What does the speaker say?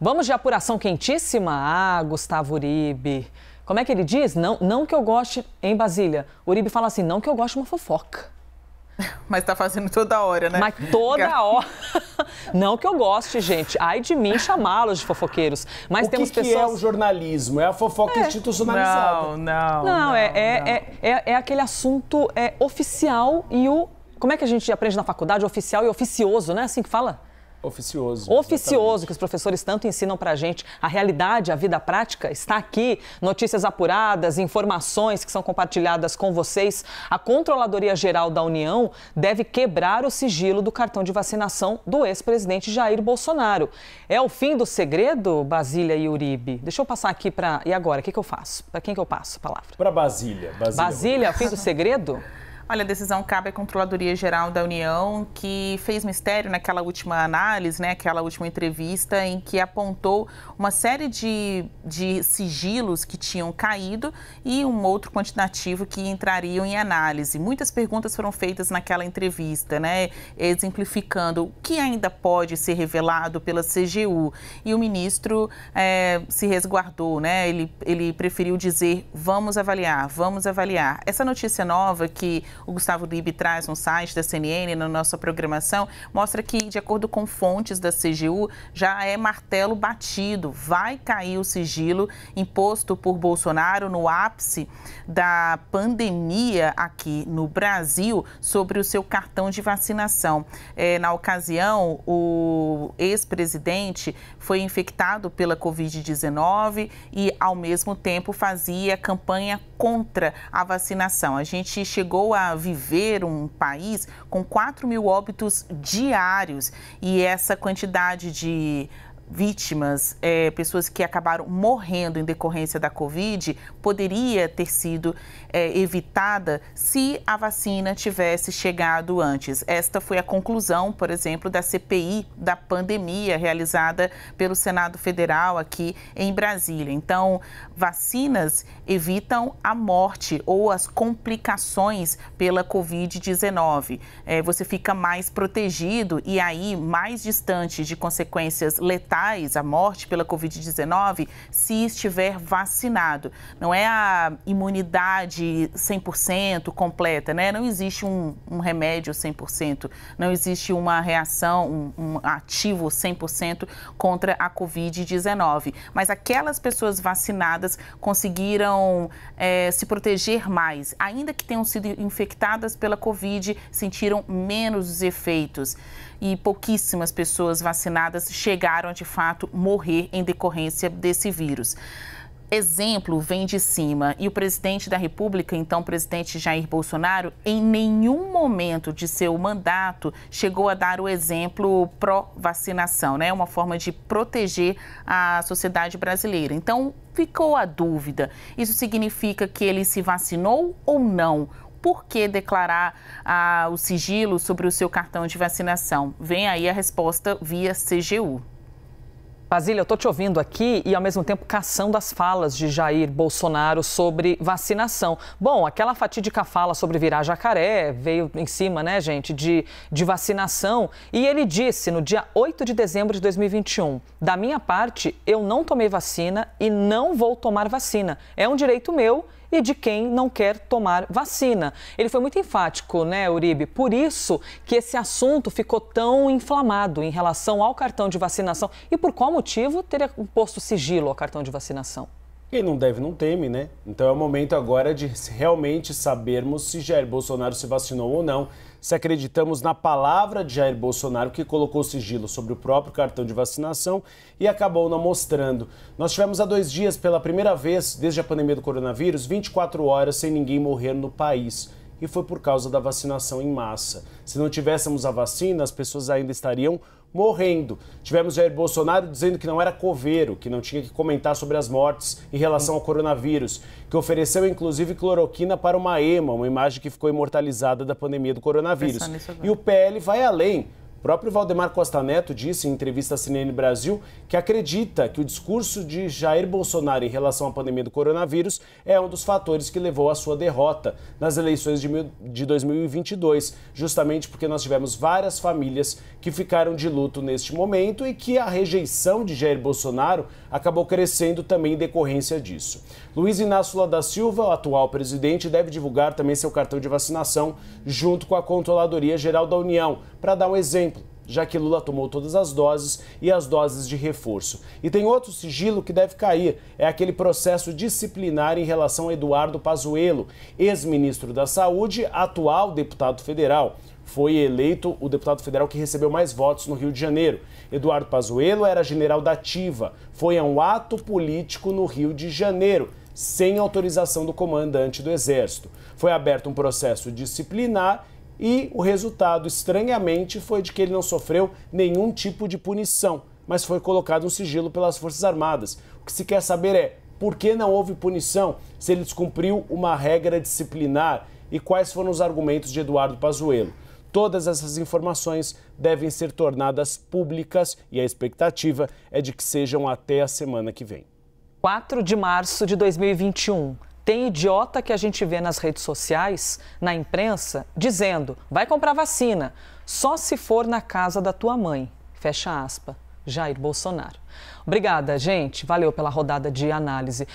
Vamos de apuração quentíssima? Ah, Gustavo Uribe. Como é que ele diz? Não que eu goste, em Basília. Uribe fala assim, não que eu goste de uma fofoca. Mas tá fazendo toda hora, né? Mas toda hora. Não que eu goste, gente. Ai de mim chamá-los de fofoqueiros. Mas temos pessoas... O que é o jornalismo? É a fofoca institucionalizada. Não, é aquele assunto oficial e o... Como é que a gente aprende na faculdade? Oficial e oficioso, né? Assim que fala? Oficioso. Oficioso, exatamente. que os professores tanto ensinam pra gente. A realidade, a vida prática está aqui. Notícias apuradas, informações que são compartilhadas com vocês. A Controladoria Geral da União deve quebrar o sigilo do cartão de vacinação do ex-presidente Jair Bolsonaro. É o fim do segredo, Basília e Uribe? Deixa eu passar aqui para... E agora, o que eu faço? Para quem que eu passo a palavra? Para Basília. Basília, é o fim do segredo? Olha, a decisão cabe à Controladoria Geral da União, que fez mistério naquela última análise, né, aquela última entrevista, em que apontou uma série de sigilos que tinham caído e um outro quantitativo que entrariam em análise. Muitas perguntas foram feitas naquela entrevista, né, exemplificando o que ainda pode ser revelado pela CGU. E o ministro se resguardou, né, ele preferiu dizer, vamos avaliar, vamos avaliar. Essa notícia nova que o Gustavo Uribe traz no site da CNN, na nossa programação, mostra que, de acordo com fontes da CGU, já é martelo batido. Vai cair o sigilo imposto por Bolsonaro no ápice da pandemia aqui no Brasil sobre o seu cartão de vacinação. Na ocasião, o ex-presidente foi infectado pela Covid-19 e, ao mesmo tempo, fazia campanha contra a vacinação. A gente chegou a viver um país com 4 mil óbitos diários e essa quantidade de vítimas, pessoas que acabaram morrendo em decorrência da Covid, poderia ter sido evitada se a vacina tivesse chegado antes. Esta foi a conclusão, por exemplo, da CPI da pandemia, realizada pelo Senado Federal aqui em Brasília. Então, vacinas evitam a morte ou as complicações pela Covid-19. Você fica mais protegido e aí mais distante de consequências letais, a morte pela Covid-19, se estiver vacinado. Não é a imunidade 100% completa, né? Não existe um remédio 100%, não existe uma reação, um ativo 100% contra a Covid-19. Mas aquelas pessoas vacinadas conseguiram se proteger mais. Ainda que tenham sido infectadas pela Covid, sentiram menos os efeitos. E pouquíssimas pessoas vacinadas chegaram a, de fato, morrer em decorrência desse vírus. Exemplo vem de cima e o presidente da República, então o presidente Jair Bolsonaro, em nenhum momento de seu mandato chegou a dar o exemplo pró-vacinação, né? Uma forma de proteger a sociedade brasileira. Então, ficou a dúvida. Isso significa que ele se vacinou ou não? Por que declarar o sigilo sobre o seu cartão de vacinação? Vem aí a resposta via CGU. Basília, eu estou te ouvindo aqui e, ao mesmo tempo, caçando as falas de Jair Bolsonaro sobre vacinação. Bom, aquela fatídica fala sobre virar jacaré veio em cima, né, gente, de vacinação. E ele disse, no dia 8 de dezembro de 2021, da minha parte, eu não tomei vacina e não vou tomar vacina. É um direito meu e de quem não quer tomar vacina. Ele foi muito enfático, né, Uribe? Por isso que esse assunto ficou tão inflamado em relação ao cartão de vacinação. E por qual motivo teria posto sigilo ao cartão de vacinação? Quem não deve, não teme, né? Então é o momento agora de realmente sabermos se Jair Bolsonaro se vacinou ou não, se acreditamos na palavra de Jair Bolsonaro, que colocou sigilo sobre o próprio cartão de vacinação e acabou não mostrando. Nós tivemos há 2 dias, pela primeira vez, desde a pandemia do coronavírus, 24 horas sem ninguém morrer no país. E foi por causa da vacinação em massa. Se não tivéssemos a vacina, as pessoas ainda estariam morrendo. Tivemos Jair Bolsonaro dizendo que não era coveiro, que não tinha que comentar sobre as mortes em relação ao coronavírus, que ofereceu inclusive cloroquina para uma ema, uma imagem que ficou imortalizada da pandemia do coronavírus. E o PL vai além. O próprio Valdemar Costa Neto disse em entrevista à CNN Brasil que acredita que o discurso de Jair Bolsonaro em relação à pandemia do coronavírus é um dos fatores que levou à sua derrota nas eleições de 2022, justamente porque nós tivemos várias famílias que ficaram de luto neste momento e que a rejeição de Jair Bolsonaro acabou crescendo também em decorrência disso. Luiz Inácio Lula da Silva, o atual presidente, deve divulgar também seu cartão de vacinação junto com a Controladoria Geral da União, para dar um exemplo, já que Lula tomou todas as doses e as doses de reforço. E tem outro sigilo que deve cair, é aquele processo disciplinar em relação a Eduardo Pazuello, ex-ministro da Saúde, atual deputado federal. Foi eleito o deputado federal que recebeu mais votos no Rio de Janeiro. Eduardo Pazuello era general da ativa, foi a um ato político no Rio de Janeiro, sem autorização do comandante do Exército. Foi aberto um processo disciplinar e o resultado, estranhamente, foi de que ele não sofreu nenhum tipo de punição, mas foi colocado um sigilo pelas Forças Armadas. O que se quer saber é por que não houve punição, se ele descumpriu uma regra disciplinar e quais foram os argumentos de Eduardo Pazuello. Todas essas informações devem ser tornadas públicas e a expectativa é de que sejam até a semana que vem. 4 de março de 2021. Tem idiota que a gente vê nas redes sociais, na imprensa, dizendo: vai comprar vacina, só se for na casa da tua mãe. Fecha aspas. Jair Bolsonaro. Obrigada, gente. Valeu pela rodada de análise.